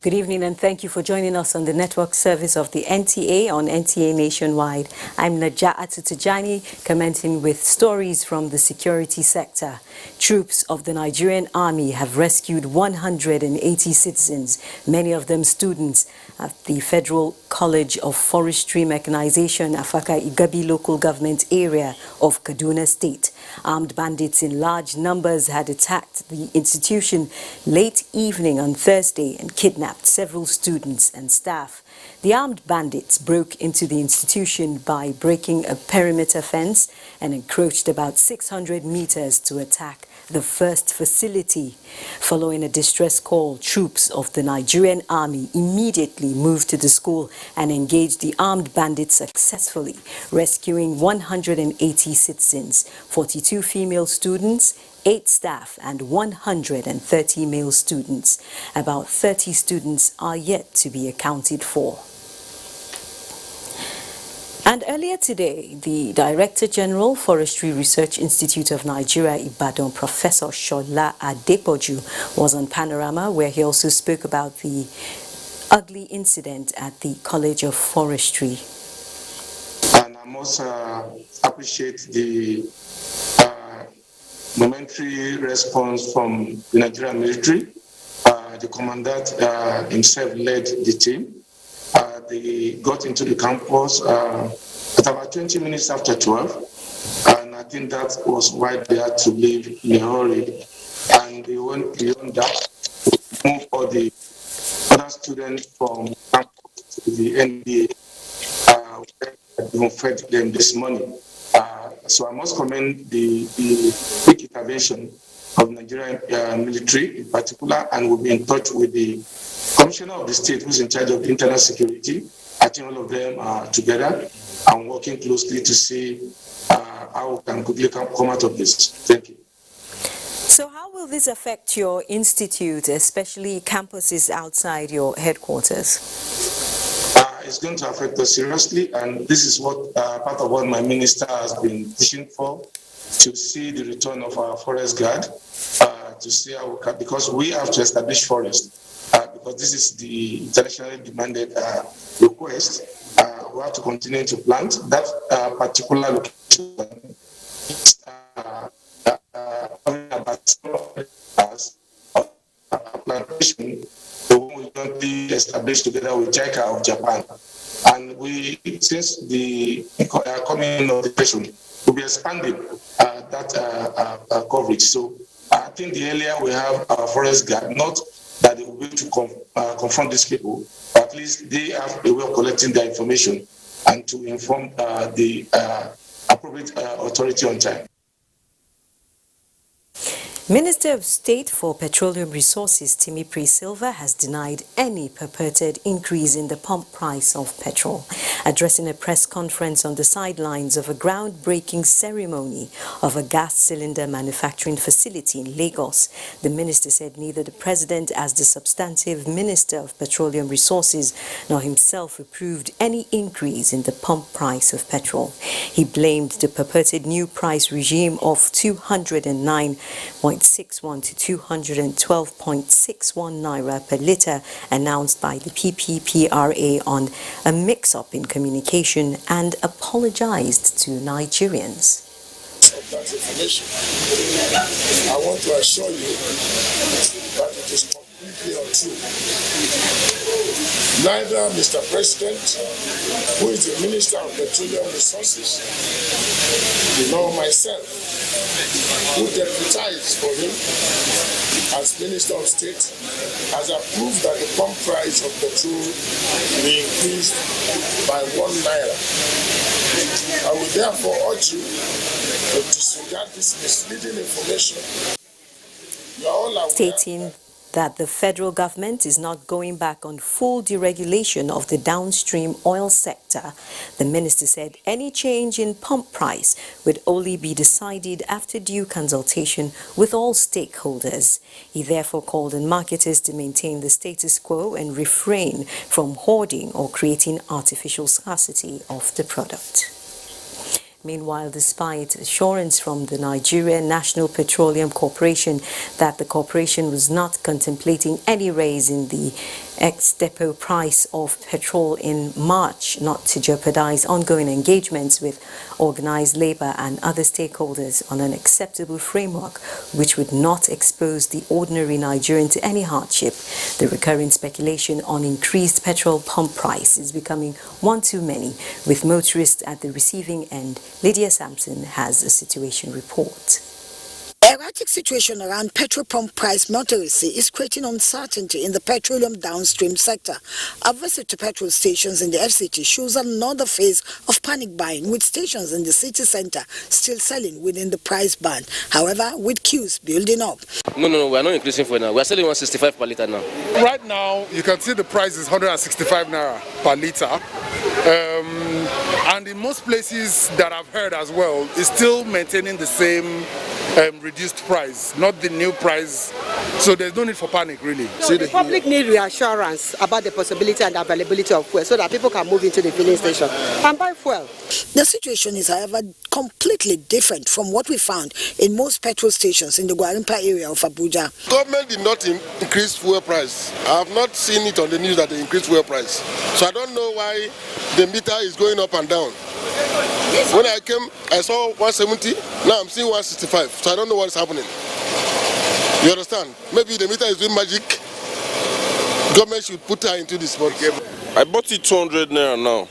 Good evening and thank you for joining us on the network service of the NTA on NTA Nationwide. I'm Naja'at Tijani, commenting with stories from the security sector. Troops of the Nigerian Army have rescued 180 citizens, many of them students, at the Federal College of Forestry Mechanization, Afaka Igabi local government area of Kaduna State. Armed bandits in large numbers had attacked the institution late evening on Thursday and kidnapped several students and staff. The armed bandits broke into the institution by breaking a perimeter fence and encroached about 600 meters to attack the first facility. Following a distress call, troops of the Nigerian Army immediately moved to the school and engaged the armed bandits successfully, rescuing 180 citizens, 42 female students, 8 staff and 130 male students. About 30 students are yet to be accounted for. And earlier today, the Director General, Forestry Research Institute of Nigeria, Ibadan, Professor Shola Adepoju, was on Panorama, where he also spoke about the ugly incident at the College of Forestry. And I must appreciate the momentary response from the Nigerian military. The commandant himself led the team. They got into the campus at about 20 minutes after 12, and I think that was why they had to leave in a hurry. And they went beyond that to move all the other students from campus to the NTA, where they fed them this morning. So I must commend the quick intervention of the Nigerian military in particular, and we'll be in touch with the Commissioner of the State, who's in charge of internal security. I think all of them are together and working closely to see how we can quickly come out of this. Thank you. So how will this affect your institute, especially campuses outside your headquarters? It's going to affect us seriously, and this is what part of what my minister has been pushing for, to see the return of our forest guard, to see how we can, because we have to establish forest. Because this is the internationally demanded request, we have to continue to plant. That particular location is about plantation, the one we jointly established together with JICA of Japan. And we, since the coming of the patient, we'll be expanding that coverage. So I think the earlier we have our forest guard, not that they will be able to confront these people, but at least they have a way of collecting their information and to inform the appropriate authority on time. Minister of State for Petroleum Resources Timi Silva has denied any purported increase in the pump price of petrol. Addressing a press conference on the sidelines of a groundbreaking ceremony of a gas cylinder manufacturing facility in Lagos, the minister said neither the president, as the substantive Minister of Petroleum Resources, nor himself approved any increase in the pump price of petrol. He blamed the purported new price regime of 209.61 to 212.61 naira per litre announced by the PPPRA on a mix-up in communication and apologized to Nigerians. Of that information, I want to assure you that it is completely untrue. Neither Mr. President, who is the Minister of Petroleum Resources, nor myself, who deputized for him as Minister of State, has approved that the pump price of petrol be increased by ₦1. I will therefore urge you to disregard this misleading information. You are all aware. Stating that the federal government is not going back on full deregulation of the downstream oil sector. The minister said any change in pump price would only be decided after due consultation with all stakeholders. He therefore called on marketers to maintain the status quo and refrain from hoarding or creating artificial scarcity of the product. Meanwhile, despite assurance from the Nigerian National Petroleum Corporation that the corporation was not contemplating any raise in the ex-depot price of petrol in March, not to jeopardize ongoing engagements with organized labor and other stakeholders on an acceptable framework which would not expose the ordinary Nigerian to any hardship, the recurring speculation on increased petrol pump price is becoming one too many, with motorists at the receiving end. Lydia Sampson has a situation report. Erratic situation around petrol pump price motorist is creating uncertainty in the petroleum downstream sector. A visit to petrol stations in the FCT shows another phase of panic buying, with stations in the city center still selling within the price band. However, with queues building up. No, we are not increasing for now. We are selling 165 per litre now. Right now, you can see the price is 165 naira per litre. And in most places that I've heard as well, is still maintaining the same reduced price, not the new price. So there's no need for panic, really. So the public need reassurance about the possibility and availability of fuel so that people can move into the filling station and buy fuel. The situation is, however, completely different from what we found in most petrol stations in the Gwarimpa area of Abuja. Government did not increase fuel price. I have not seen it on the news that they increased fuel price. So I don't know why the meter is going up and down. When I came, I saw 170, now I'm seeing 165, so I don't know what is happening. You understand? Maybe the meter is doing magic. Government should put her into this spot. I bought it 200 naira now.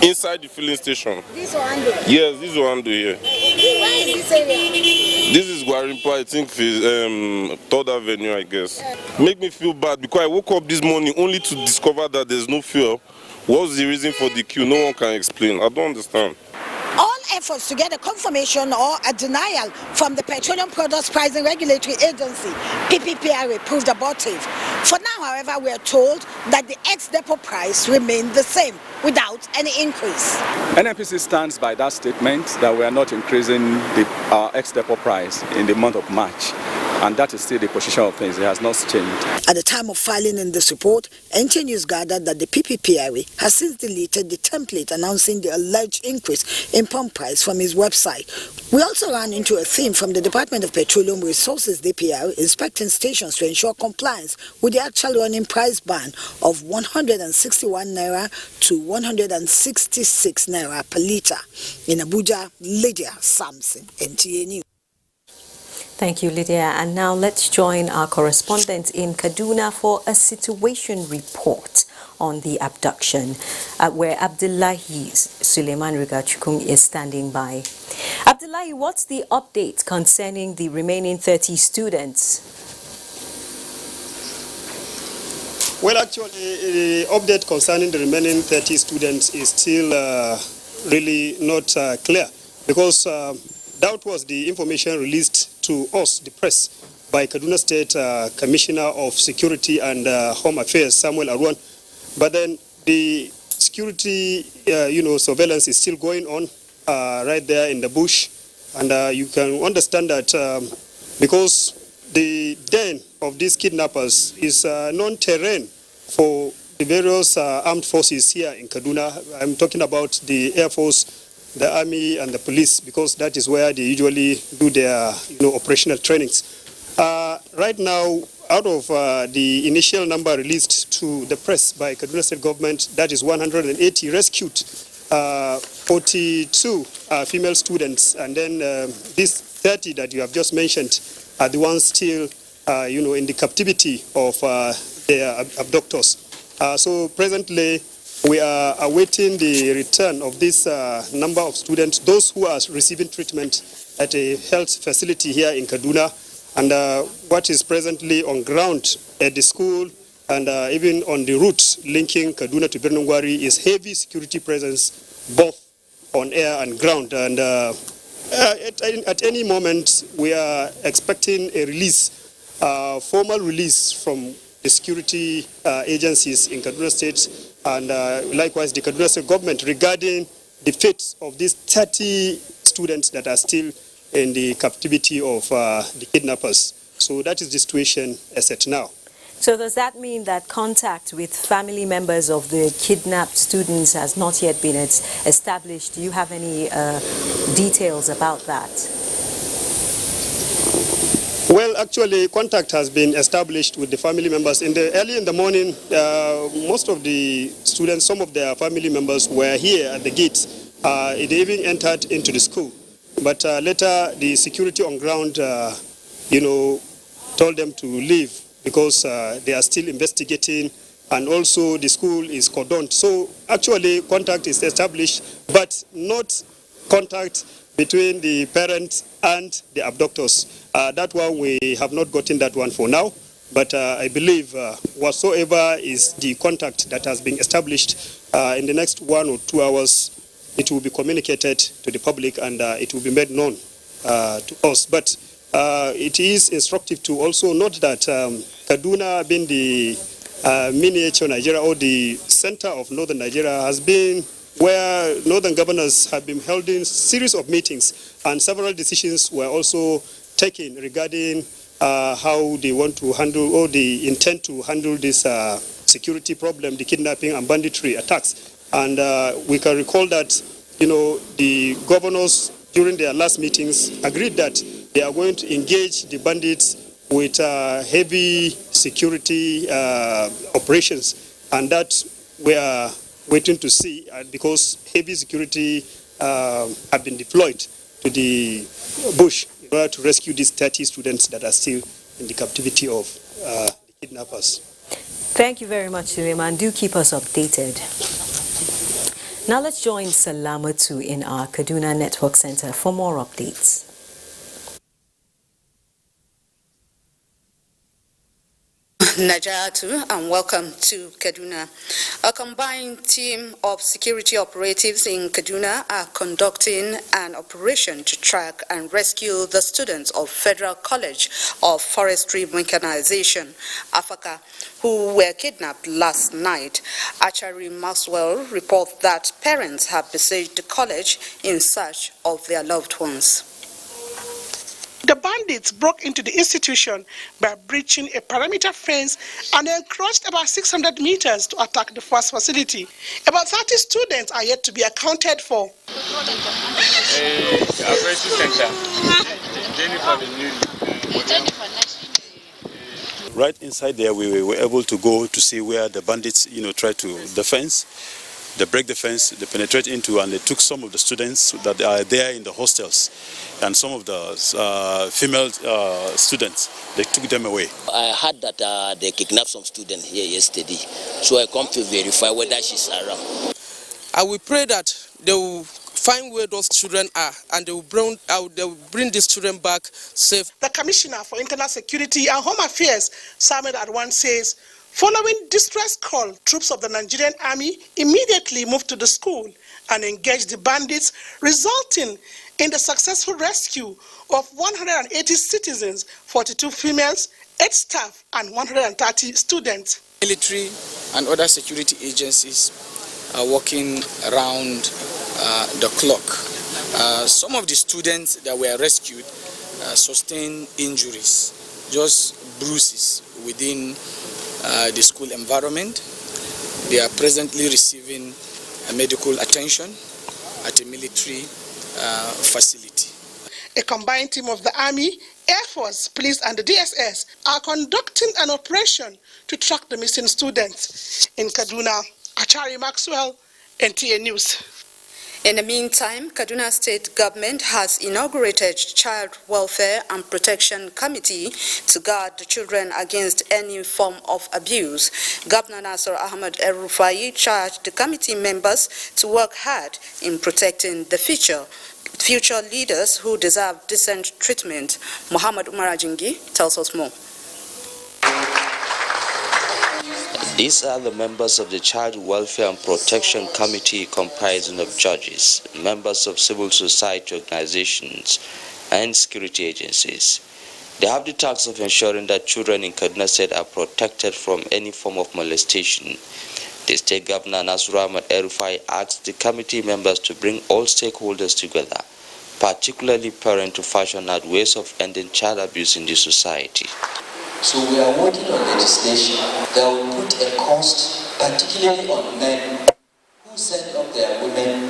Inside the filling station. This Oando? Yes, this Oando here. Where is this area? This is Gwarimpa, I think, 3rd Avenue, I guess. Make me feel bad because I woke up this morning only to discover that there's no fuel. What's the reason for the queue? No one can explain. I don't understand. All efforts to get a confirmation or a denial from the Petroleum Products Pricing Regulatory Agency, PPPRA, proved abortive. For now, however, we are told that the ex-depot price remained the same without any increase. NNPC stands by that statement that we are not increasing the ex-depot price in the month of March. And that is still the position of things. It has not changed. At the time of filing in this report, NTA News gathered that the PPPRA has since deleted the template announcing the alleged increase in pump price from his website. We also ran into a theme from the Department of Petroleum Resources, DPR, inspecting stations to ensure compliance with the actual running price band of 161 naira to 166 naira per litre. In Abuja, Lydia Sampson, NTA News. Thank you, Lydia. And now let's join our correspondent in Kaduna for a situation report on the abduction, where Abdullahi Suleiman Rigachukung is standing by. Abdullahi, what's the update concerning the remaining 30 students? Well, actually, the update concerning the remaining 30 students is still really not clear, because that was the information released to us, the press, by Kaduna State Commissioner of Security and Home Affairs, Samuel Arwan. But then the security, surveillance is still going on right there in the bush. And you can understand that because the den of these kidnappers is known terrain for the various armed forces here in Kaduna. I'm talking about the Air Force, the Army and the police, because that is where they usually do their operational trainings. Right now, out of the initial number released to the press by Kaduna State government, that is 180 rescued, 42 female students, and then these 30 that you have just mentioned are the ones still in the captivity of their abductors. So presently, we are awaiting the return of this number of students, those who are receiving treatment at a health facility here in Kaduna, and what is presently on ground at the school and even on the route linking Kaduna to Birnin Gwari is heavy security presence, both on air and ground. And at any moment, we are expecting a release, formal release from the security agencies in Kaduna State and likewise the Kaduna State government regarding the fate of these 30 students that are still in the captivity of the kidnappers. So that is the situation as at now. So does that mean that contact with family members of the kidnapped students has not yet been established? Do you have any details about that? Well, actually, contact has been established with the family members. Early in the morning, most of the students, some of their family members were here at the gate. They even entered into the school. But later, the security on ground, told them to leave because they are still investigating, and also the school is cordoned. So actually, contact is established, but not contact between the parents and the abductors. That one, we have not gotten that one for now, but I believe whatsoever is the contact that has been established in the next 1 or 2 hours, it will be communicated to the public and it will be made known to us. But it is instructive to also note that Kaduna, being the miniature Nigeria or the center of northern Nigeria, has been where northern governors have been holding series of meetings, and several decisions were also taken regarding how they want to handle or they intend to handle this security problem, the kidnapping and banditry attacks. And we can recall that, the governors during their last meetings agreed that they are going to engage the bandits with heavy security operations, and that we are waiting to see because heavy security have been deployed to the bush in order to rescue these 30 students that are still in the captivity of the kidnappers. Thank you very much, Suleiman. Do keep us updated. Now let's join Salamatu in our Kaduna Network Center for more updates. Najatu, and welcome to Kaduna. A combined team of security operatives in Kaduna are conducting an operation to track and rescue the students of Federal College of Forestry Mechanization, Afaka, who were kidnapped last night. Achari Maxwell reports that parents have besieged the college in search of their loved ones. The bandits broke into the institution by breaching a perimeter fence and then crossed about 600 meters to attack the first facility. About 30 students are yet to be accounted for. Right inside there, we were able to go to see where the bandits, tried to defense. They break the fence, they penetrate into, and they took some of the students that are there in the hostels, and some of the female students, they took them away. I heard that they kidnapped some students here yesterday, so I come to verify whether she's around. I will pray that they will find where those children are, and they will bring these children back safe. The Commissioner for Internal Security and Home Affairs, Samuel Adwan, says, following distress call, troops of the Nigerian Army immediately moved to the school and engaged the bandits, resulting in the successful rescue of 180 citizens, 42 females, 8 staff, and 130 students. Military and other security agencies are working around the clock. Some of the students that were rescued sustained injuries, just bruises within the school environment. They are presently receiving medical attention at a military facility. A combined team of the Army, Air Force, Police and the DSS are conducting an operation to track the missing students. In Kaduna, Achari Maxwell, NTA News. In the meantime, Kaduna State government has inaugurated Child Welfare and Protection Committee to guard the children against any form of abuse. Governor Nasir Ahmed El-Rufai charged the committee members to work hard in protecting the future leaders who deserve decent treatment. Muhammad Umar Ajingi tells us more. These are the members of the Child Welfare and Protection Committee, comprising of judges, members of civil society organizations, and security agencies. They have the task of ensuring that children in Kaduna State are protected from any form of molestation. The State Governor Nasir Ahmed El-Rufai asked the committee members to bring all stakeholders together, particularly parents, to fashion out ways of ending child abuse in the society. So we are working on legislation that will put a cost, particularly on men who send up their women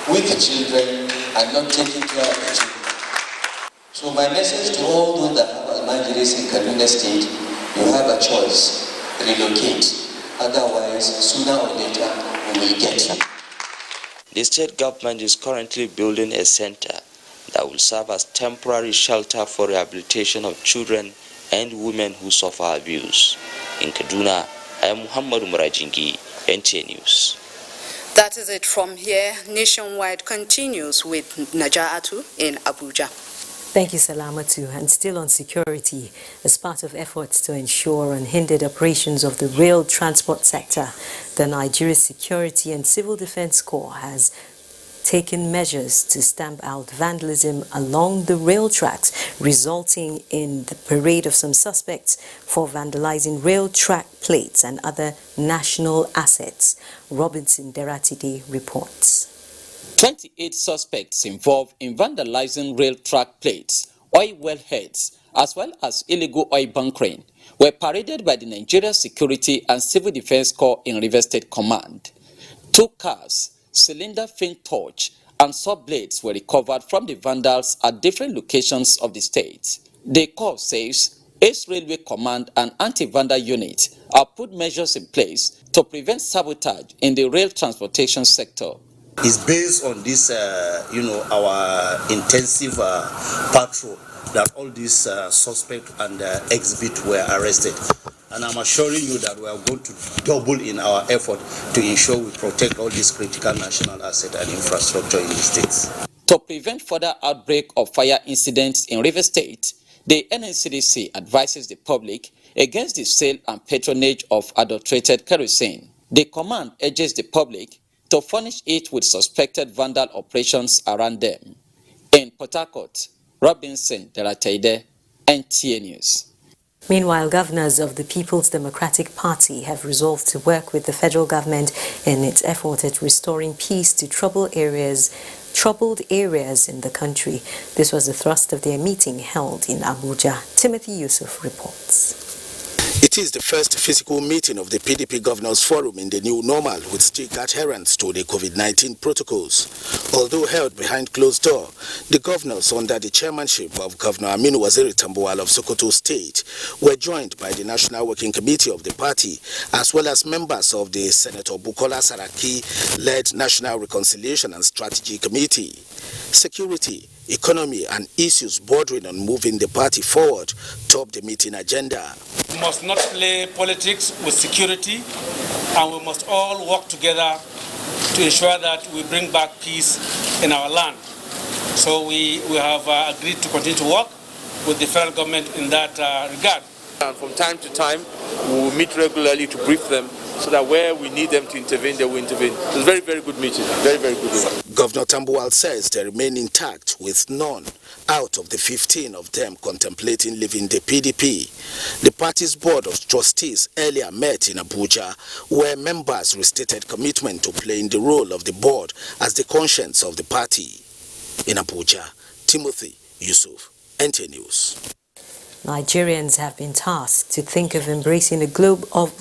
with the children and not taking care of the children. So my message to all those that have almajiris in Kaduna State, you have a choice, relocate. Otherwise, sooner or later, we will get you. The state government is currently building a center that will serve as temporary shelter for rehabilitation of children and women who suffer abuse. In Kaduna, I am Muhammad Umar Ajingi, NTA News. That is it from here. Nationwide continues with Naja'atu in Abuja. Thank you, Salamatu. And still on security, as part of efforts to ensure unhindered operations of the rail transport sector, the Nigeria Security and Civil Defense Corps has taken measures to stamp out vandalism along the rail tracks, resulting in the parade of some suspects for vandalizing rail track plates and other national assets. Robinson Deratide reports. 28 suspects involved in vandalizing rail track plates, oil well heads, as well as illegal oil bunkering were paraded by the Nigeria Security and Civil Defense Corps in Rivers State Command. 2 cars, cylinder fin torch, and saw blades were recovered from the vandals at different locations of the state. The Corps says Ace Railway Command and anti-vandal unit have put measures in place to prevent sabotage in the rail transportation sector. It's based on this, our intensive patrol that all these suspects and exhibits were arrested. And I'm assuring you that we are going to double in our effort to ensure we protect all these critical national assets and infrastructure in the states. To prevent further outbreak of fire incidents in Rivers State, the NNCDC advises the public against the sale and patronage of adulterated kerosene. The command urges the public to furnish it with suspected vandal operations around them. In Port Harcourt, Robinson Deratide, NTA News. Meanwhile, governors of the People's Democratic Party have resolved to work with the federal government in its effort at restoring peace to troubled areas in the country. This was the thrust of their meeting held in Abuja. Timothy Yusuf reports. It is the first physical meeting of the PDP Governors Forum in the new normal with strict adherence to the COVID-19 protocols. Although held behind closed door, the governors under the chairmanship of Governor Aminu Waziri Tambuwal of Sokoto State were joined by the National Working Committee of the party as well as members of the Senator Bukola Saraki-led National Reconciliation and Strategy Committee. Security, economy and issues bordering on moving the party forward topped the meeting agenda. We must not play politics with security, and we must all work together to ensure that we bring back peace in our land. So we have agreed to continue to work with the federal government in that regard. And from time to time, we will meet regularly to brief them so that where we need them to intervene, they will intervene. It's a very, very good meeting. Very, very good meeting. Governor Tambuwal says they remain intact with none out of the 15 of them contemplating leaving the PDP. The party's board of trustees earlier met in Abuja, where members restated commitment to playing the role of the board as the conscience of the party. In Abuja, Timothy Yusuf, NTA News. Nigerians have been tasked to think of embracing a globe of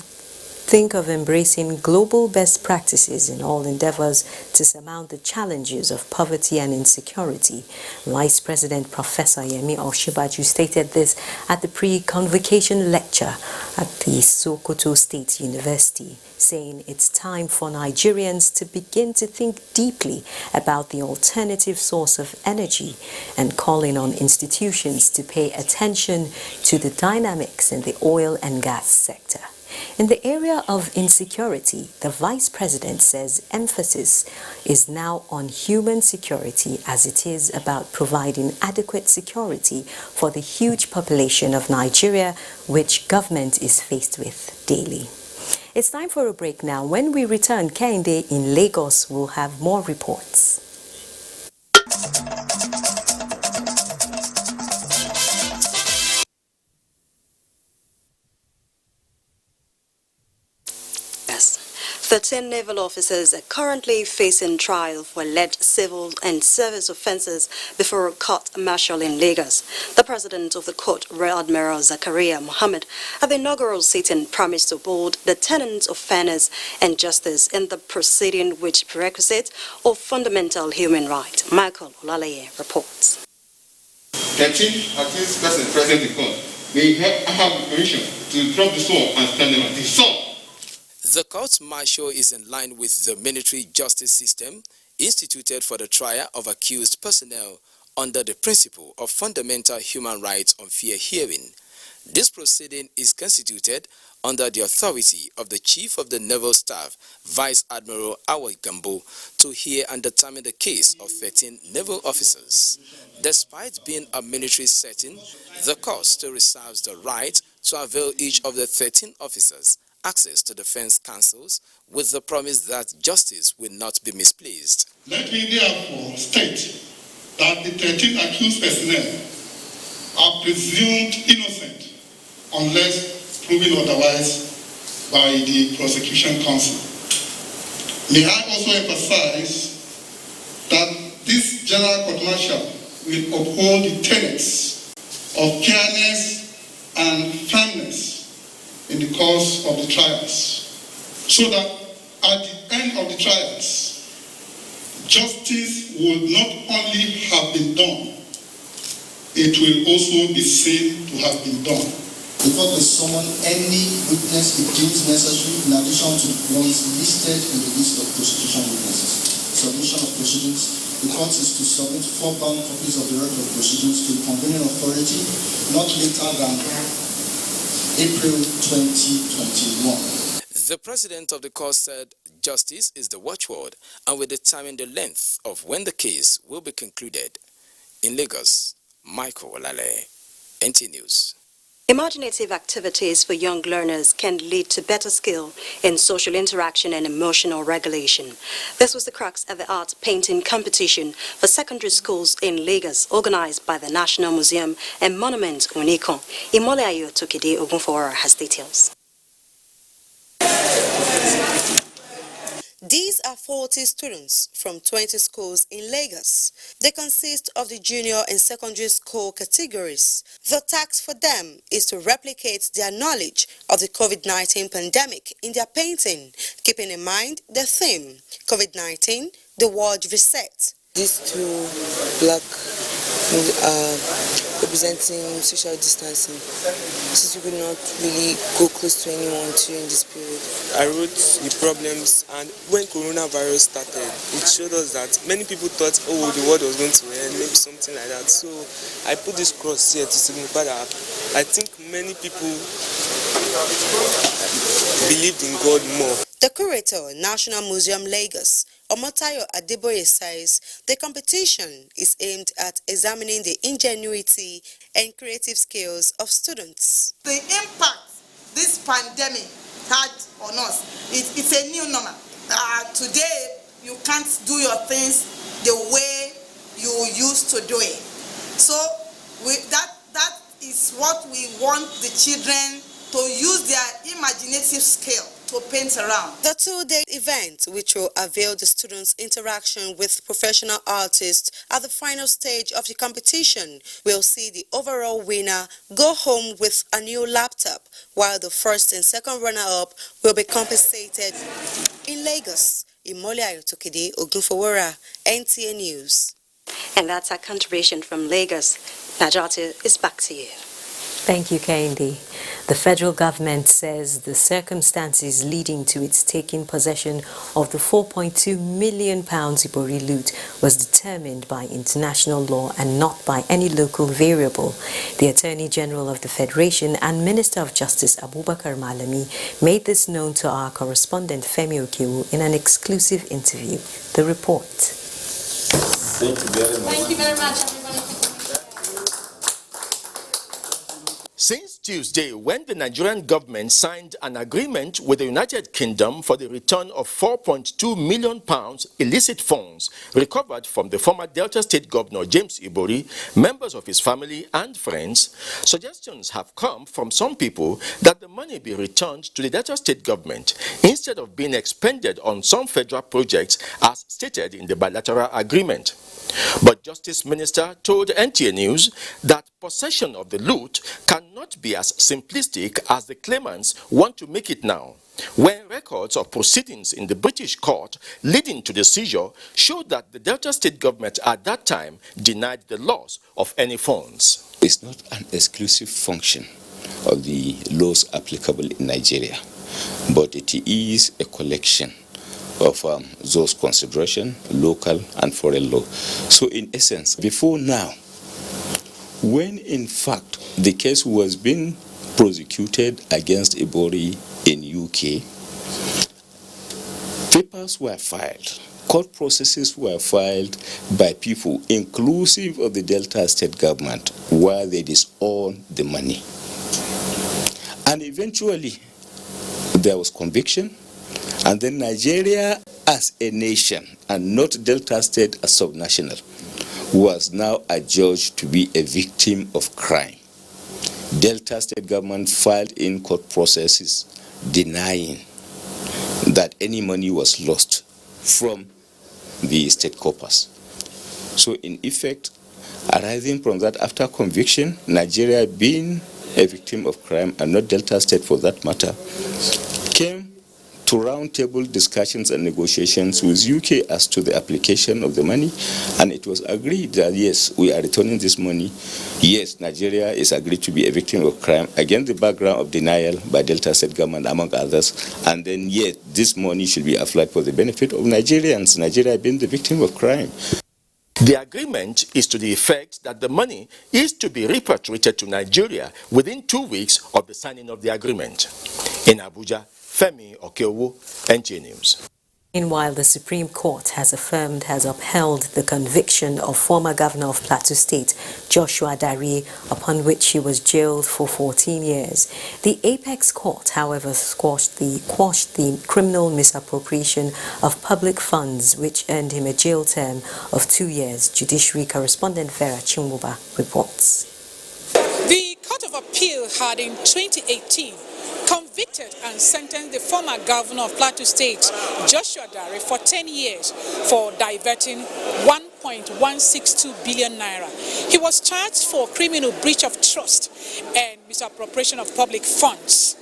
think of embracing global best practices in all endeavors to surmount the challenges of poverty and insecurity. Vice President Professor Yemi Oshibaju stated this at the pre-convocation lecture at the Sokoto State University, saying it's time for Nigerians to begin to think deeply about the alternative source of energy and calling on institutions to pay attention to the dynamics in the oil and gas sector. In the area of insecurity, the Vice President says emphasis is now on human security as it is about providing adequate security for the huge population of Nigeria, which government is faced with daily. It's time for a break now. When we return, Kehinde in Lagos will have more reports. Yes. 13 naval officers are currently facing trial for alleged civil and service offences before a court-martial in Lagos. The president of the court, Rear Admiral Zakaria Mohammed, at the inaugural sitting promised to uphold the tenets of fairness and justice in the proceeding, which prerequisite of fundamental human rights. Michael Olalaye reports. 13 accused persons present in court may have permission to drop the sword and stand them at the sword. The court-martial is in line with the military justice system instituted for the trial of accused personnel under the principle of fundamental human rights on fair hearing. This proceeding is constituted under the authority of the Chief of the Naval Staff, Vice Admiral Awai Gambo, to hear and determine the case of 13 naval officers. Despite being a military setting, the court still reserves the right to avail each of the 13 officers access to defense counsels with the promise that justice will not be misplaced. Let me therefore state that the 13 accused personnel are presumed innocent unless proven otherwise by the prosecution counsel. May I also emphasize that this general court-martial will uphold the tenets of fairness and firmness in the course of the trials, so that at the end of the trials, justice would not only have been done, it will also be seen to have been done. The court will summon any witness it deems necessary in addition to the ones listed in the list of prosecution witnesses. Submission of proceedings. The court is to submit 4 bound copies of the record of proceedings to the convening authority not later than April 2021. The president of the court said justice is the watchword and will determine the length of when the case will be concluded. In Lagos, Michael Olale, NTA News. Imaginative activities for young learners can lead to better skill in social interaction and emotional regulation. This was the crux at the art painting competition for secondary schools in Lagos, organized by the National Museum and Monument Unicon. Imole Ayo Tokide Ogunfowara has details. These are 40 students from 20 schools in Lagos. They consist of the junior and secondary school categories. The task for them is to replicate their knowledge of the COVID-19 pandemic in their painting, keeping in mind the theme, COVID-19, the world reset. These two black representing social distancing, since we could not really go close to anyone during this period. I wrote the problems, and when coronavirus started, it showed us that many people thought, oh, the world was going to end, maybe something like that. So I put this cross here to signify that I think many people believed in God more. The curator, National Museum Lagos, Omotayo Adeboye, says the competition is aimed at examining the ingenuity and creative skills of students. The impact this pandemic had on us, it's a new normal. Today, you can't do your things the way you used to do it. So that is what we want the children to use their imaginative skill to to paint around. The two-day event, which will avail the students' interaction with professional artists at the final stage of the competition, will see the overall winner go home with a new laptop, while the first and second runner-up will be compensated. In Lagos, Imole Ayotokide, Ogunfowora, NTA News. And that's our contribution from Lagos. Najati, is back to you. Thank you, Kehinde. The federal government says the circumstances leading to its taking possession of the £4.2 million Ibori loot was determined by international law and not by any local variable. The Attorney General of the Federation and Minister of Justice Abubakar Malami made this known to our correspondent Femi Okewu in an exclusive interview. The report. Thank you very much. Thank you very much, everybody. Since Tuesday, when the Nigerian government signed an agreement with the United Kingdom for the return of £4.2 million illicit funds recovered from the former Delta State Governor James Ibori, members of his family and friends, suggestions have come from some people that the money be returned to the Delta State government instead of being expended on some federal projects as stated in the bilateral agreement. But Justice Minister told NTA News that possession of the loot cannot be as simplistic as the claimants want to make it now, when records of proceedings in the British court leading to the seizure showed that the Delta State government at that time denied the loss of any funds. It's not an exclusive function of the laws applicable in Nigeria, but it is a collection of those considerations, local and foreign law. So in essence, before now, when in fact the case was being prosecuted against Ibori in UK, papers were filed, court processes were filed by people, inclusive of the Delta State government, where they disowned the money. And eventually, there was conviction. And then Nigeria as a nation, and not Delta State as subnational, was now adjudged to be a victim of crime. Delta State government filed in court processes denying that any money was lost from the state corpus. So in effect, arising from that, after conviction, Nigeria being a victim of crime, and not Delta State for that matter, came to roundtable discussions and negotiations with UK as to the application of the money, and it was agreed that yes, we are returning this money. Yes, Nigeria is agreed to be a victim of crime against the background of denial by Delta State government, among others, and then yet this money should be applied for the benefit of Nigerians, Nigeria being the victim of crime. The agreement is to the effect that the money is to be repatriated to Nigeria within 2 weeks of the signing of the agreement. In Abuja, Femi Okewu, NTA News. Meanwhile, the Supreme Court has upheld the conviction of former Governor of Plateau State, Joshua Dare, upon which he was jailed for 14 years. The Apex Court, however, quashed the criminal misappropriation of public funds, which earned him a jail term of 2 years. Judiciary correspondent Vera Chimwoba reports. The Court of Appeal had in 2018 convicted and sentenced the former governor of Plateau State, Joshua Dare, for 10 years for diverting 1.162 billion naira. He was charged for criminal breach of trust and misappropriation of public funds.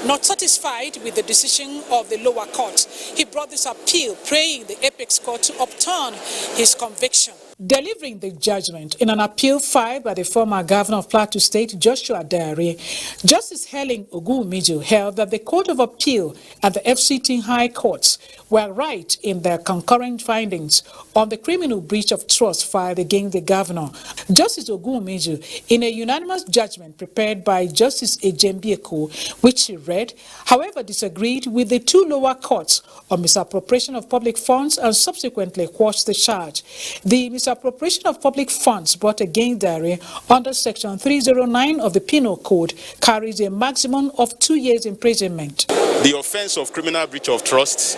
Not satisfied with the decision of the lower court, he brought this appeal, praying the Apex Court to upturn his conviction. Delivering the judgment in an appeal filed by the former governor of Plateau State, Joshua Dare, Justice Helen Ogunmijo held that the Court of Appeal and the FCT High Courts were right in their concurrent findings on the criminal breach of trust filed against the governor. Justice Ogunmijo, in a unanimous judgment prepared by Justice Ejembieko, which she read, however, disagreed with the two lower courts on misappropriation of public funds and subsequently quashed the charge. The misappropriation of public funds brought against Dare under Section 309 of the Penal Code carries a maximum of 2 years imprisonment. The offense of criminal breach of trust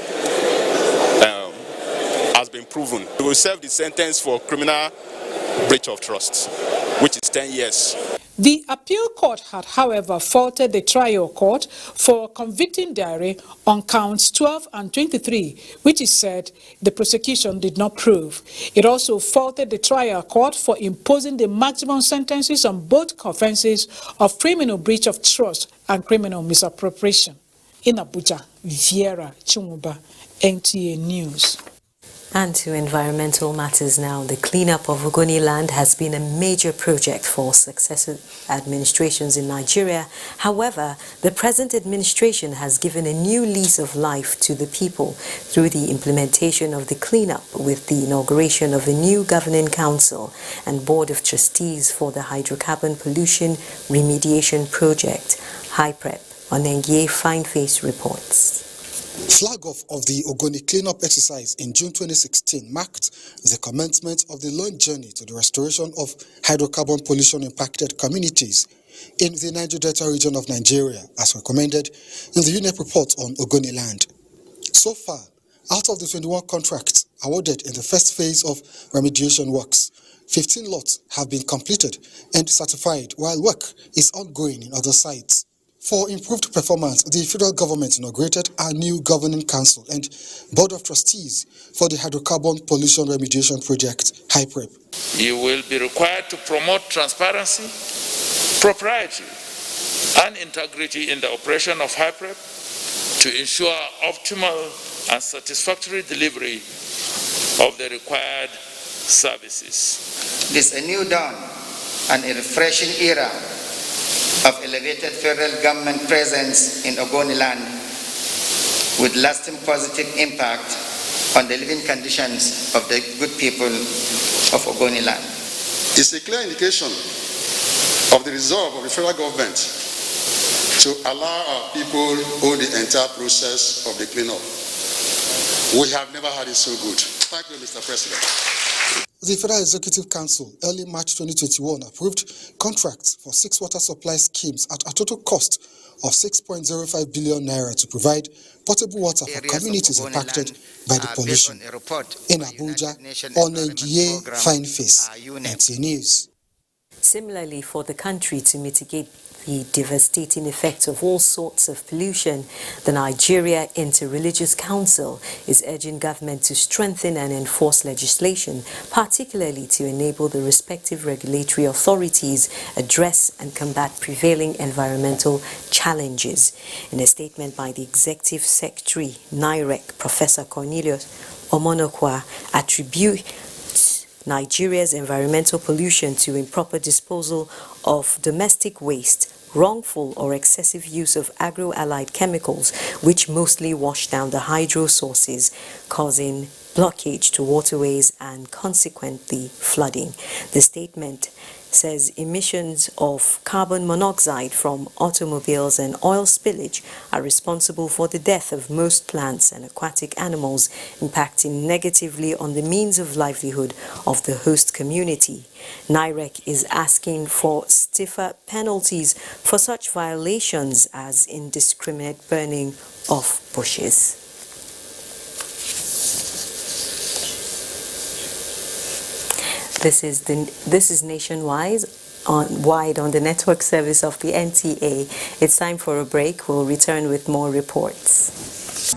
has been proven. He will serve the sentence for criminal breach of trust, which is 10 years. The appeal court had, however, faulted the trial court for convicting Diary on counts 12 and 23, which it said the prosecution did not prove. It also faulted the trial court for imposing the maximum sentences on both offenses of criminal breach of trust and criminal misappropriation. In Abuja, Viera Chumuba, NTA News. And to environmental matters now, the cleanup of Ogoni land has been a major project for successive administrations in Nigeria. However, the present administration has given a new lease of life to the people through the implementation of the cleanup with the inauguration of a new governing council and board of trustees for the hydrocarbon pollution remediation project, HYPREP. NTA Fineface reports. Flag off of the Ogoni cleanup exercise in June 2016 marked the commencement of the long journey to the restoration of hydrocarbon pollution impacted communities in the Niger Delta region of Nigeria, as recommended in the UNEP report on Ogoni land. So far, out of the 21 contracts awarded in the first phase of remediation works, 15 lots have been completed and certified, while work is ongoing in other sites. For improved performance, the federal government inaugurated a new governing council and board of trustees for the hydrocarbon pollution remediation project, HYPREP. You will be required to promote transparency, propriety, and integrity in the operation of HYPREP to ensure optimal and satisfactory delivery of the required services. This is a new dawn and a refreshing era of elevated federal government presence in Ogoni land with lasting positive impact on the living conditions of the good people of Ogoni land. It's a clear indication of the resolve of the federal government to allow our people own the entire process of the cleanup. We have never had it so good. Thank you, Mr. President. The Federal Executive Council, early March 2021, approved contracts for 6 water supply schemes at a total cost of 6.05 billion naira to provide potable water for communities impacted by the pollution. In Abuja, on NTA Fineface, NTA News. Similarly, for the country to mitigate the devastating effects of all sorts of pollution, the Nigeria Interreligious Council is urging government to strengthen and enforce legislation, particularly to enable the respective regulatory authorities address and combat prevailing environmental challenges. In a statement by the Executive Secretary, NIREC, Professor Cornelius Omonokwa, attributes Nigeria's environmental pollution to improper disposal of domestic waste, wrongful or excessive use of agro-allied chemicals, which mostly wash down the hydro sources, causing blockage to waterways and consequently flooding. The statement says emissions of carbon monoxide from automobiles and oil spillage are responsible for the death of most plants and aquatic animals, impacting negatively on the means of livelihood of the host community. NIREC is asking for stiffer penalties for such violations as indiscriminate burning of bushes. This is nationwide on the network service of the NTA. It's time for a break. We'll return with more reports.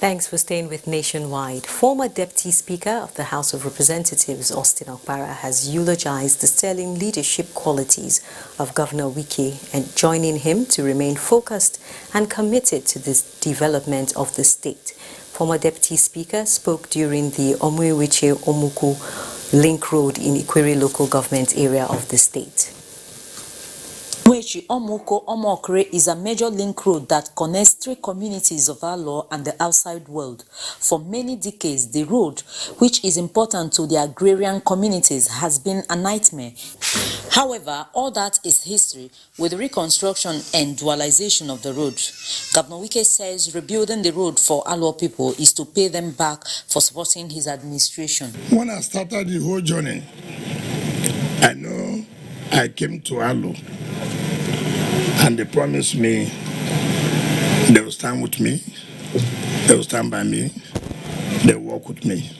Thanks for staying with Nationwide. Former Deputy Speaker of the House of Representatives, Austin Okpara, has eulogized the sterling leadership qualities of Governor Wike and joining him to remain focused and committed to the development of the state. Former Deputy Speaker spoke during the Omuiwiche-Omuku Link Road in Ikwere local government area of the state. Omuiwiche-Omuku-Omokre is a major link road that connects 3 communities of Alo and the outside world. For many decades, the road, which is important to the agrarian communities, has been a nightmare. However, all that is history with the reconstruction and dualization of the road. Governor Wike says rebuilding the road for Alo people is to pay them back for supporting his administration. When I started the whole journey, I know I came to Alo. And they promised me they will stand with me, they will stand by me, they will work with me.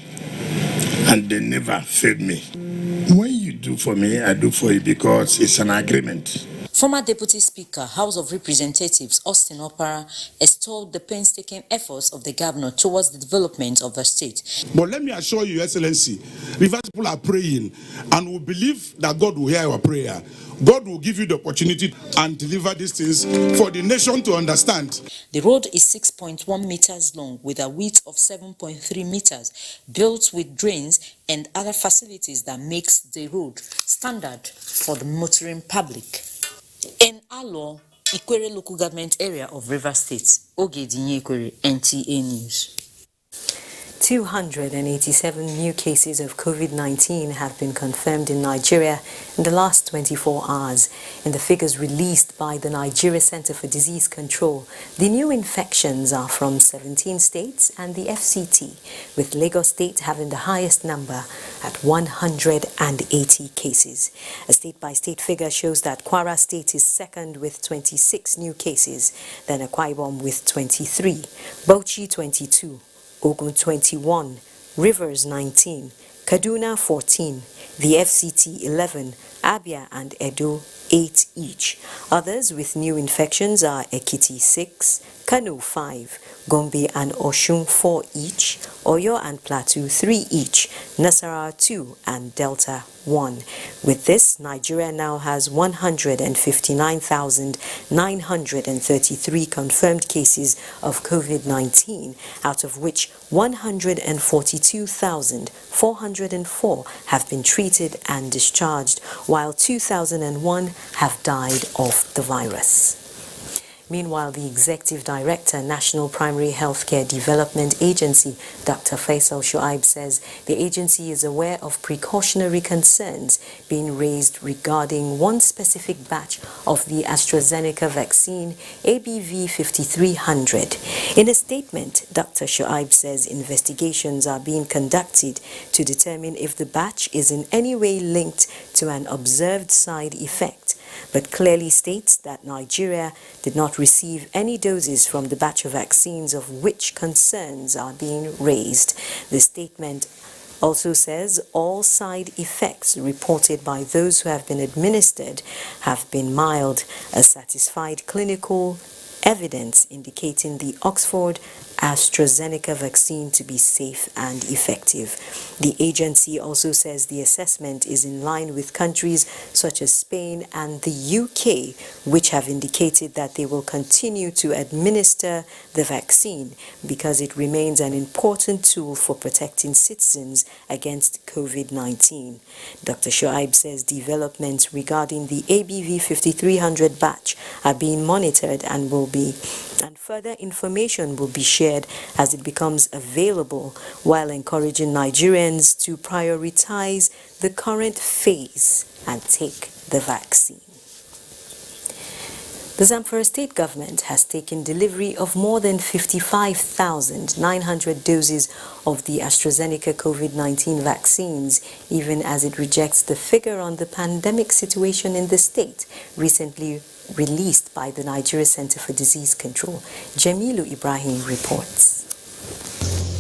and they never failed me. When you do for me, I do for you because it's an agreement. Former Deputy Speaker, House of Representatives Austin Opara extolled the painstaking efforts of the governor towards the development of the state. But let me assure you, Excellency, Rivers people are praying and we believe that God will hear our prayer. God will give you the opportunity and deliver these things for the nation to understand. The road is 6.1 meters long with a width of 7.3 meters, built with drains and other facilities that makes the road standard for the motoring public. In Alo, Ikwere local government area of Rivers State, Ogedinye Ikwere, NTA News. 287 new cases of COVID-19 have been confirmed in Nigeria in the last 24 hours. In the figures released by the Nigeria Center for Disease Control, the new infections are from 17 states and the FCT, with Lagos State having the highest number at 180 cases. A state-by-state figure shows that Kwara State is second with 26 new cases, then Akwa Ibom with 23, Bauchi 22, Ogun 21, Rivers 19, Kaduna 14, the FCT 11, Abia and Edo 8 each. Others with new infections are Ekiti 6, Kano 5, Gombe and Oshun 4 each, Oyo and Plateau 3 each, Nasarawa 2 and Delta 1. With this, Nigeria now has 159,933 confirmed cases of COVID-19, out of which 142,404 have been treated and discharged, while 2,001 have died of the virus. Meanwhile, the Executive Director, National Primary Healthcare Development Agency, Dr. Faisal Shuaib, says the agency is aware of precautionary concerns being raised regarding one specific batch of the AstraZeneca vaccine, ABV 5300. In a statement, Dr. Shuaib says investigations are being conducted to determine if the batch is in any way linked to an observed side effect, but clearly states that Nigeria did not receive any doses from the batch of vaccines of which concerns are being raised. The statement also says all side effects reported by those who have been administered have been mild, a satisfied clinical evidence indicating the Oxford AstraZeneca vaccine to be safe and effective. The agency also says the assessment is in line with countries such as Spain and the UK, which have indicated that they will continue to administer the vaccine because it remains an important tool for protecting citizens against COVID-19. Dr. Shoaib says developments regarding the ABV 5300 batch are being monitored and further information will be shared as it becomes available, while encouraging Nigerians to prioritize the current phase and take the vaccine. The Zamfara state government has taken delivery of more than 55,900 doses of the AstraZeneca COVID-19 vaccines, even as it rejects the figure on the pandemic situation in the state, recently released by the Nigeria Center for Disease Control. Jamilu Ibrahim reports.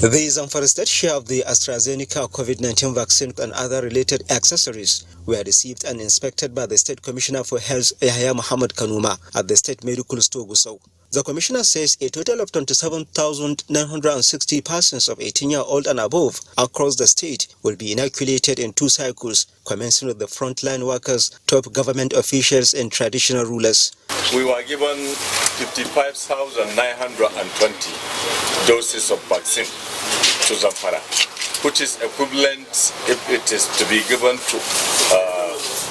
The Zamfara state share of the AstraZeneca COVID-19 vaccine and other related accessories were received and inspected by the State Commissioner for Health, Yahya Muhammad Kanuma, at the State Medical Store Gusau. The Commissioner says a total of 27,960 persons of 18-year-old and above across the state will be inoculated in 2 cycles, commencing with the frontline workers, top government officials, and traditional rulers. We were given 55,920 doses of vaccine to Zamfara, which is equivalent, if it is to be given to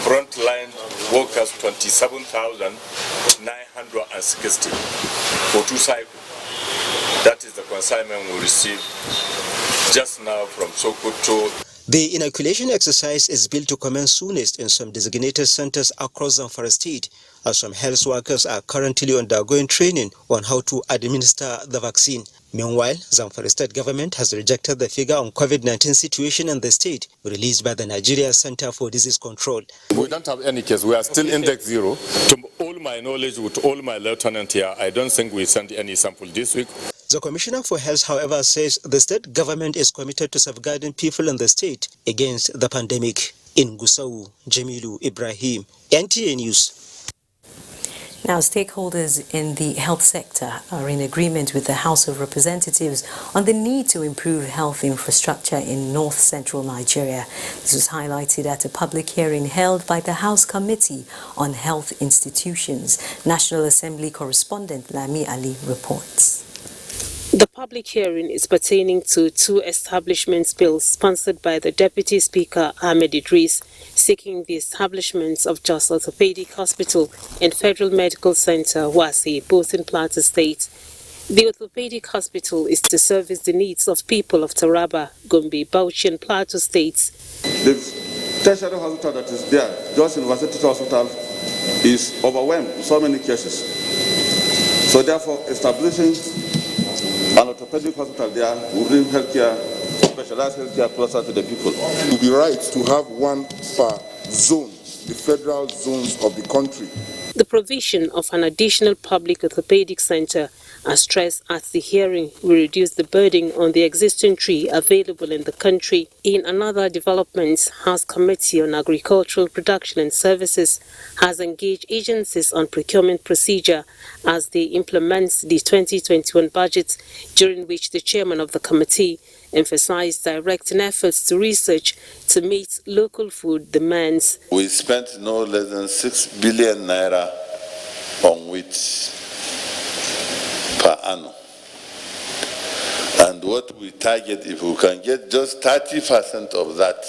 frontline workers, 27,960 for 2 cycles. That is the consignment we received just now from Sokoto. The inoculation exercise is built to commence soonest in some designated centers across Zamfara state, as some health workers are currently undergoing training on how to administer the vaccine. Meanwhile, Zamfara state government has rejected the figure on COVID-19 situation in the state released by the Nigeria Center for Disease Control. We don't have any case. We are still index 0. To all my knowledge, with all my lieutenant here, I don't think we sent any sample this week. The Commissioner for Health, however, says the state government is committed to safeguarding people in the state against the pandemic. In Gusau, Jamilu Ibrahim, NTA News. Now, stakeholders in the health sector are in agreement with the House of Representatives on the need to improve health infrastructure in north-central Nigeria. This was highlighted at a public hearing held by the House Committee on Health Institutions. National Assembly correspondent Lami Ali reports. The public hearing is pertaining to two establishments bills sponsored by the Deputy Speaker Ahmed Idris, seeking the establishments of Jos Orthopedic Hospital and Federal Medical Center, Wasi, both in Plateau State. The Orthopedic Hospital is to service the needs of people of Taraba, Gombe, Bauchi and Plateau States. The tertiary hospital that is there, Jos University Hospital, is overwhelmed in so many cases. So therefore, establishing an orthopedic hospital there will bring healthcare, specialized healthcare closer to the people. It would be right to have one per zone, the federal zones of the country. The provision of an additional public orthopedic center, as stressed at the hearing, will reduce the burden on the existing tree available in the country. In another development, House Committee on Agricultural Production and Services has engaged agencies on procurement procedure as they implement the 2021 budget, during which the chairman of the committee emphasized directing efforts to research to meet local food demands. We spent no less than 6 billion naira on wheat per annum. And what we target, if we can get just 30% of that,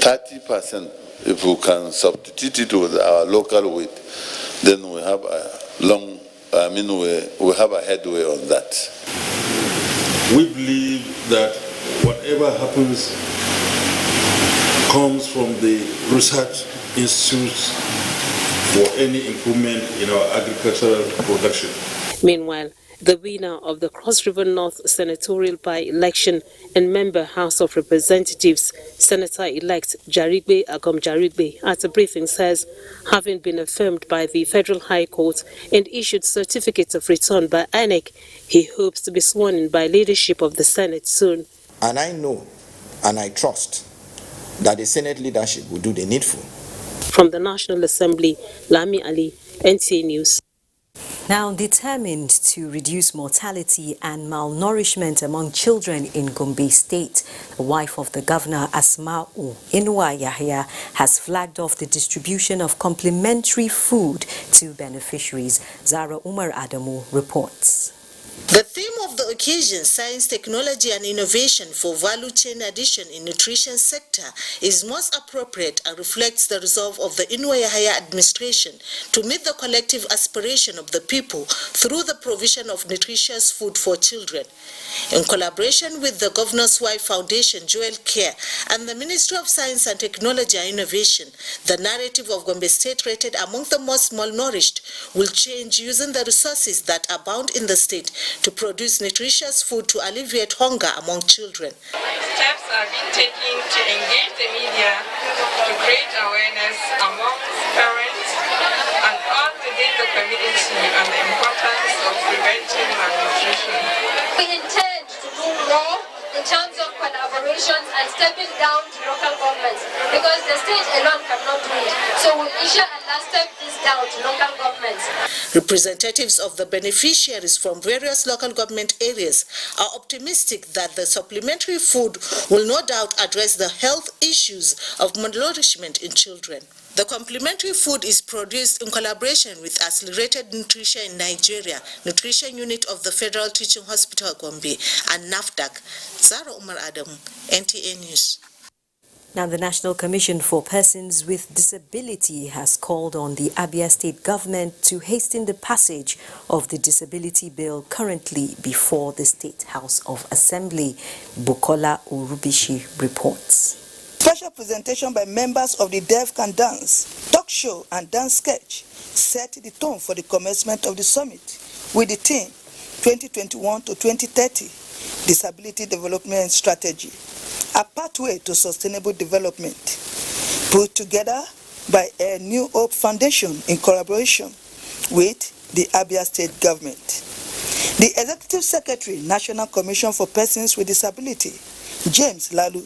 30%, if we can substitute it with our local wheat, then we have we have a headway on that. We believe that whatever happens comes from the research institutes for any improvement in our agricultural production. Meanwhile, the winner of the Cross River North senatorial by-election and member House of Representatives, Senator-elect Jarigbe Agom Jarigbe, at a briefing says, having been affirmed by the Federal High Court and issued certificate of return by INEC, he hopes to be sworn in by leadership of the Senate soon. And I know and I trust that the Senate leadership will do the needful. From the National Assembly, Lami Ali, NTA News. Now, determined to reduce mortality and malnourishment among children in Gombe State, the wife of the governor, Asma'u Inua Yahya, has flagged off the distribution of complimentary food to beneficiaries. Zara Umar Adamu reports. The theme of the occasion, Science, Technology and Innovation for Value Chain Addition in Nutrition Sector, is most appropriate and reflects the resolve of the Inua Yahya administration to meet the collective aspiration of the people through the provision of nutritious food for children. In collaboration with the Governor's Wife Foundation, Joel Care, and the Ministry of Science and Technology and Innovation, the narrative of Gombe State, rated among the most malnourished, will change using the resources that abound in the state to produce nutritious food to alleviate hunger among children. Steps are being taken to engage the media to create awareness among parents and all within the community on the importance of preventing malnutrition. We intend to do more in terms of collaborations and stepping down to local governments, because the state alone cannot do it. So we inshallah step this down to local governments. Representatives of the beneficiaries from various local government areas are optimistic that the supplementary food will no doubt address the health issues of malnourishment in children. The complementary food is produced in collaboration with Accelerated Nutrition in Nigeria, Nutrition Unit of the Federal Teaching Hospital Gombe, and NAFDAC. Zara Umar Adamu, NTA News. Now, the National Commission for Persons with Disability has called on the Abia State government to hasten the passage of the disability bill currently before the State House of Assembly. Bukola Urubishi reports. Special presentation by members of the Deaf Can Dance, talk show and dance sketch set the tone for the commencement of the summit with the theme 2021 to 2030 Disability Development Strategy, a pathway to sustainable development, put together by a New Hope Foundation in collaboration with the Abia State government. The Executive Secretary, National Commission for Persons with Disability, James Lalu,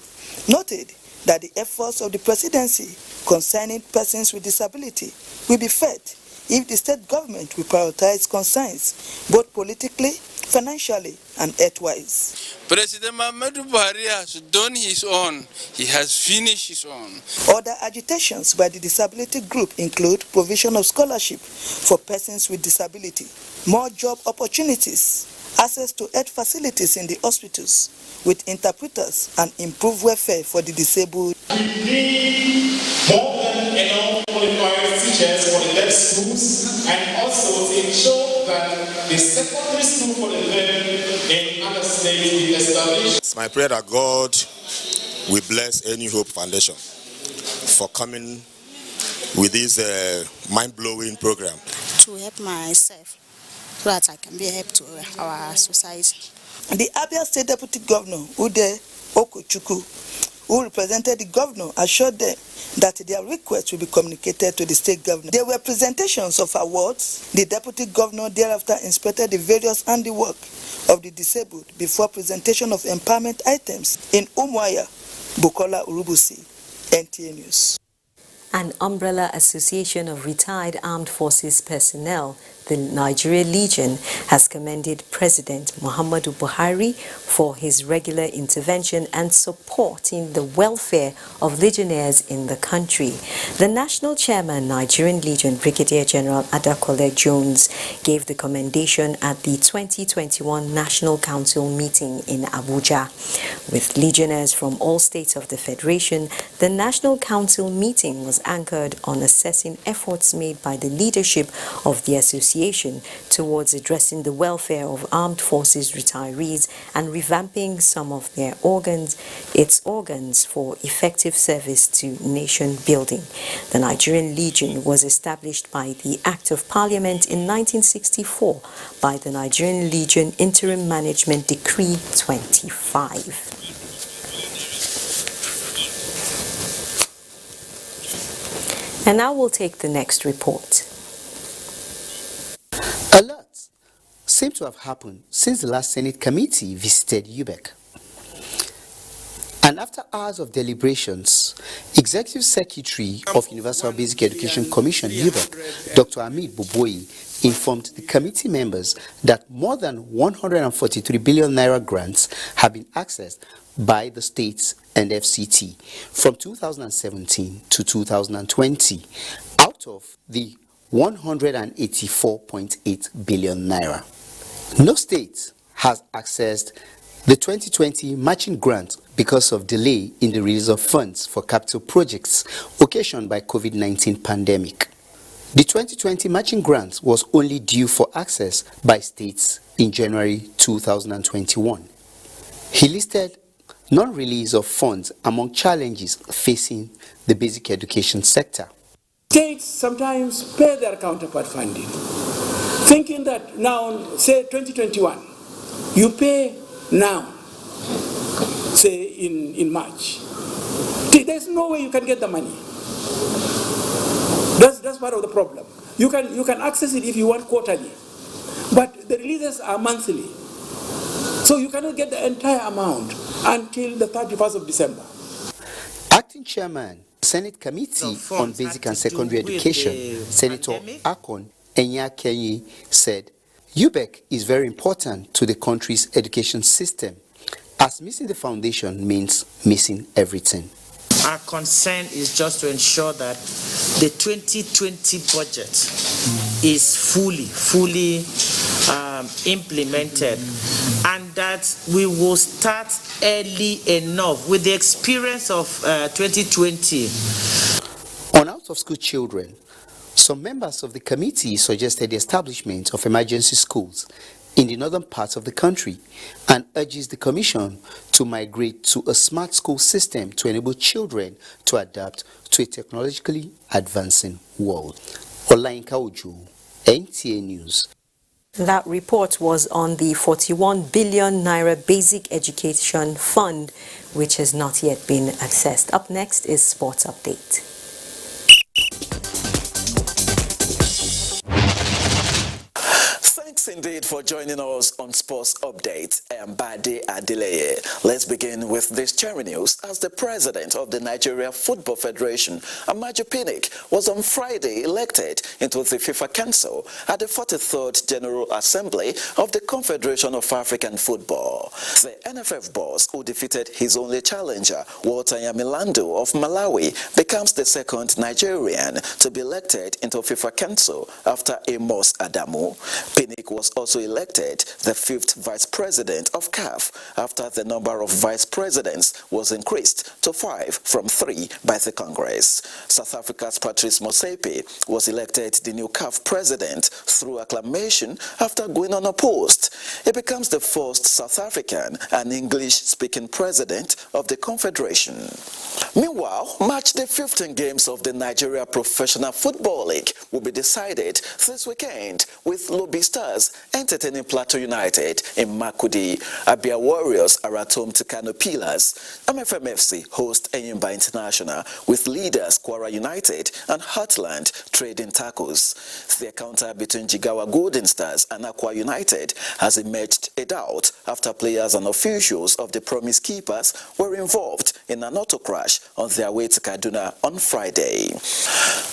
noted that the efforts of the presidency concerning persons with disability will be fed if the state government will prioritize concerns both politically, financially, and earthwise. President Muhammadu Buhari has done his own. He has finished his own. Other agitations by the disability group include provision of scholarship for persons with disability, more job opportunities, access to health facilities in the hospitals with interpreters, and improved welfare for the disabled. We need more than enough qualified teachers for the deaf schools, and also to ensure that the secondary school for the deaf in other states is established. It's my prayer that God will bless Any Hope Foundation for coming with this mind-blowing program. To help myself so that I can be a help to our society. The Abia State Deputy Governor, Ude Okochukwu, who represented the governor, assured them that their request will be communicated to the state governor. There were presentations of awards. The deputy governor thereafter inspected the various handiwork of the disabled before presentation of empowerment items in Umuahia, Bukola Urubusi, NTA News. An umbrella association of retired armed forces personnel, the Nigerian Legion, has commended President Muhammadu Buhari for his regular intervention and supporting the welfare of legionnaires in the country. The national chairman, Nigerian Legion, Brigadier General Adakole Jones, gave the commendation at the 2021 National Council meeting in Abuja. With legionnaires from all states of the Federation, the National Council meeting was anchored on assessing efforts made by the leadership of the association towards addressing the welfare of armed forces retirees and revamping some of its organs for effective service to nation building. The Nigerian Legion was established by the Act of Parliament in 1964 by the Nigerian Legion Interim Management Decree 25. And now we'll take the next report. A lot seems to have happened since the last Senate committee visited UBEC. And after hours of deliberations, Executive Secretary of Universal Basic Education Commission, UBEC, Dr. Hamid Boboyi, informed the committee members that more than 143 billion naira grants have been accessed by the states and FCT from 2017 to 2020 out of the 184.8 billion naira. No state has accessed the 2020 matching grant because of delay in the release of funds for capital projects occasioned by COVID-19 pandemic. The 2020 matching grant was only due for access by states in January 2021. He listed non-release of funds among challenges facing the basic education sector. States sometimes pay their counterpart funding, thinking that now, say 2021, you pay now, say in March. There's no way you can get the money. That's part of the problem. You can access it if you want quarterly, but the releases are monthly. So you cannot get the entire amount until the 31st of December. Acting Chairman, Senate Committee on Basic and Secondary Education, Senator Akon Enyakenyi, said, UBEC is very important to the country's education system, as missing the foundation means missing everything. Our concern is just to ensure that the 2020 budget is fully implemented, and that we will start early enough with the experience of 2020. On out-of-school children, some members of the committee suggested the establishment of emergency schools in the northern parts of the country and urges the Commission to migrate to a smart school system to enable children to adapt to a technologically advancing world. Olayinka Ojo, NTA News. That report was on the 41 billion naira basic education fund, which has not yet been accessed. Up next is Sports Update. Thanks indeed for joining us on Sports Update. I am Bade Adeleye. Let's begin with this cherry news as the president of the Nigeria Football Federation, Amaju Pinnick, was on Friday elected into the FIFA Council at the 43rd General Assembly of the Confederation of African Football. The NFF boss, who defeated his only challenger, Walter Yamilando of Malawi, becomes the second Nigerian to be elected into FIFA Council after Amos Adamu. Pinnick was also elected the 5th vice president of CAF after the number of vice presidents was increased to 5 from 3 by the Congress. South Africa's Patrice Motsepe was elected the new CAF president through acclamation after going unopposed. He becomes the first South African and English-speaking president of the Confederation. Meanwhile, match day 15 games of the Nigeria Professional Football League will be decided this weekend, with Lobby Stars entertaining Plateau United in Makudi. Abia Warriors are at home to Kano Pillars. MFMFC host Enyimba International, with leaders Kwara United and Heartland trading tackles. The encounter between Jigawa Golden Stars and Aqua United has emerged a doubt after players and officials of the Promise Keepers were involved in an auto crash on their way to Kaduna on Friday.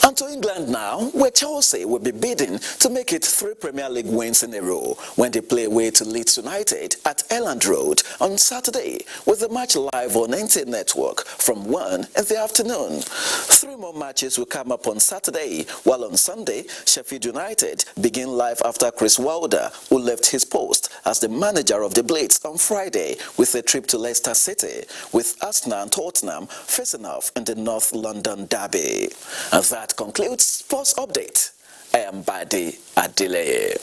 And to England now, where Chelsea will be bidding to make it 3 Premier League wins in a row when they play away to Leeds United at Elland Road on Saturday, with the match live on NTA Network from 1 in the afternoon. 3 more matches will come up on Saturday, while on Sunday, Sheffield United begin live after Chris Wilder, who left his post as the manager of the Blades on Friday with a trip to Leicester City, with Arsenal and Tottenham facing off in the North London derby. And that concludes Sports Update. I am Bade Adeleye.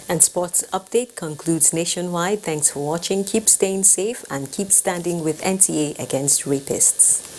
And Sports Update concludes nationwide. Thanks for watching. Keep staying safe and keep standing with NTA against rapists.